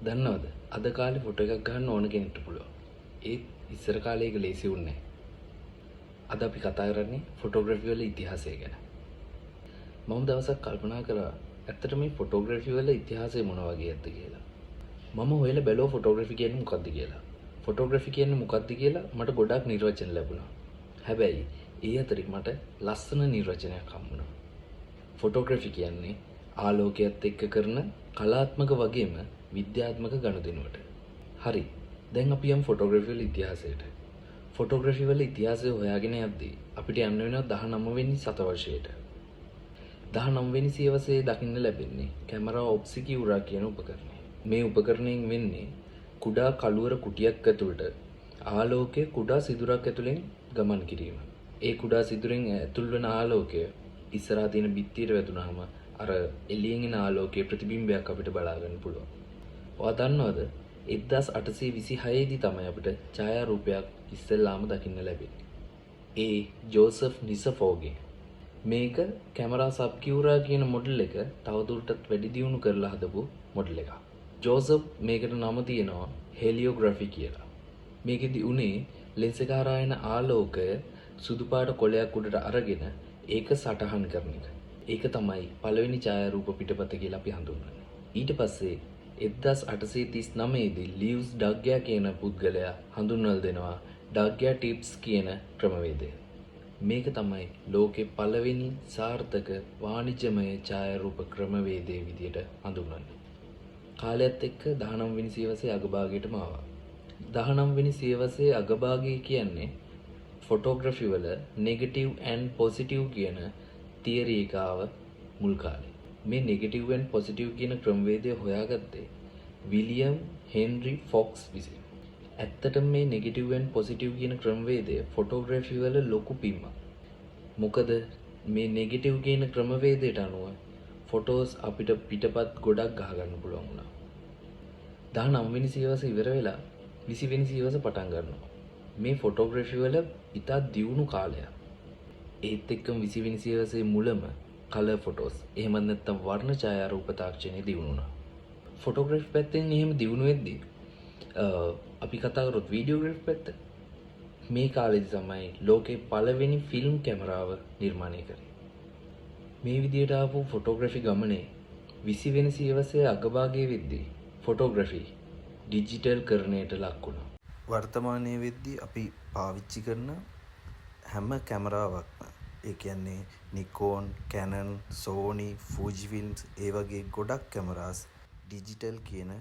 දන්නවද? අද කාලේ ෆොටෝ එකක් ගන්න ඕන කෙනෙක්ට පුළුවන්. ඒත් ඉස්සර කාලේ ඒක ලේසි වුණේ නැහැ. අද අපි කතා කරන්නේ ෆොටෝග්‍රැෆි වල ඉතිහාසය ගැන. මම දවසක් කල්පනා කරා ඇත්තට මේ ෆොටෝග්‍රැෆි වල ඉතිහාසය මොන වගේද කියලා. මම හොයලා බැලුවා ෆොටෝග්‍රැෆි කියන්නේ මොකක්ද කියලා. ෆොටෝග්‍රැෆි කියන්නේ මොකක්ද කියලා මට ගොඩක් නිර්වචන ලැබුණා. හැබැයි ඒ අතරින් මට ලස්සන නිර්වචනයක් හම්බුණා. ෆොටෝග්‍රැෆි කියන්නේ ආලෝකයත් එක්ක කරන කලාත්මක වගේම විද්‍යාත්මක ගනුදෙනුවට. හරි. දැන් අපි යමු ෆොටෝග්‍රැෆි වල ඉතිහාසයට. ෆොටෝග්‍රැෆි වල ඉතිහාසය හොයාගෙන යද්දී අපිට යන්න වෙනවා 19 වෙනි සතවර්ෂයට. 19 වෙනි සියවසේ දකින්න ලැබෙන්නේ කැමරා ඔබ්සිකියුරා කියන උපකරණය. මේ උපකරණයෙන් වෙන්නේ කුඩා කළුවර කුටියක් ඇතුළට ආලෝකය කුඩා සිදුරක් ඇතුලෙන් ගමන් කිරීම. ඒ කුඩා සිදුරෙන් ඇතුල් වෙන ආලෝකය ඉස්සරහා තියෙන බිත්තියට වැදුනහම අර එළියෙන් එන ආලෝකයේ ප්‍රතිබිම්බයක් අපිට බලා ගන්න පුළුවන්. ඔයා දන්නවද 1826 දී තමයි අපිට ඡායාරූපයක් ඉස්සෙල්ලාම දකින්න ලැබෙන්නේ. ඒ ජෝසප් නිසෆෝගේ. මේක කැමරා සබ්කියුරා කියන මොඩල් එක තවදුරටත් වැඩි දියුණු කරලා හදපු මොඩල් එකක්. ජෝසප් මේකට නම තියෙනවා හෙලියෝග්‍රැෆි කියලා. මේකෙදි උනේ ලෙන්ස් එක හරහා එන ආලෝකය සුදු පාට කොළයක් උඩට අරගෙන ඒක සටහන් කරන එක. ඒක තමයි පළවෙනි ඡායාරූප පිටපත කියලා අපි හඳුන්වන්නේ. ඊට පස්සේ 1839 දී ලියුස් ඩග්යා කියන පුද්ගලයා හඳුන්වලා දෙනවා ඩග්යා ටිප්ස් කියන ක්‍රමවේදය. මේක තමයි ලෝකේ පළවෙනි සාර්ථක වාණිජමය ඡායාරූප ක්‍රමවේදයේ විදියට හඳුන්වන්නේ. කාලයත් එක්ක 19 වෙනි සියවසේ අගභාගයටම ආවා. 19 වෙනි සියවසේ අගභාගය කියන්නේ ෆොටෝග්‍රැෆි වල නෙගටිව් ඇන්ඩ් පොසිටිව් කියන තියරි එක ආව මුල් කාලේ. මේ නෙගටිව් ඇන්ඩ් පොසිටිව් කියන ක්‍රමවේදය හොයාගත්තේ විලියම් හෙන්රි ෆොක්ස් විසින්. ඇත්තටම මේ නෙගටිව් ඇන්ඩ් පොසිටිව් කියන ක්‍රමවේදය ෆොටෝග්‍රැෆි වල ලොකු පිම්මක්. මොකද මේ නෙගටිව් කියන ක්‍රමවේදයට අනුව ෆොටෝස් අපිට පිටපත් ගොඩක් ගහ ගන්න පුළුවන් වුණා. 19 වෙනි සියවස ඉවර වෙලා 20 වෙනි සියවස පටන් ගන්නවා. මේ ෆොටෝග්‍රැෆි වල ඉතා දියුණු කාලයක්. ඒත් එක්කම 20 වෙනි සියවසේ මුලම කලර් ෆොටෝස් එහෙම නැත්නම් වර්ණ ඡායාරූප තාක්ෂණය දියුණු වුණා. ෆොටෝග්‍රැෆි පැත්තෙන් එහෙම දියුණු වෙද්දී අපි කතා කරොත් වීඩියෝග්‍රැෆි පැත්ත මේ කාලෙදි තමයි ලෝකේ පළවෙනි ෆිල්ම් කැමරාව නිර්මාණය කරේ. මේ විදියට ආපු ෆොටෝග්‍රැෆි ගමනේ 20 වෙනි සියවසේ අගභාගයේ වෙද්දී ෆොටෝග්‍රැෆි ඩිජිටල් කරණයට ලක් වුණා. වර්තමානයේ වෙද්දී අපි පාවිච්චි කරන හැම කැමරාවක්ම ඒ කියන්නේ නිකෝන්, කැනන්, සෝනි, ෆූජිෆිල්ම්ස් ඒ වගේ ගොඩක් කැමරාස් ඩිජිටල් කියන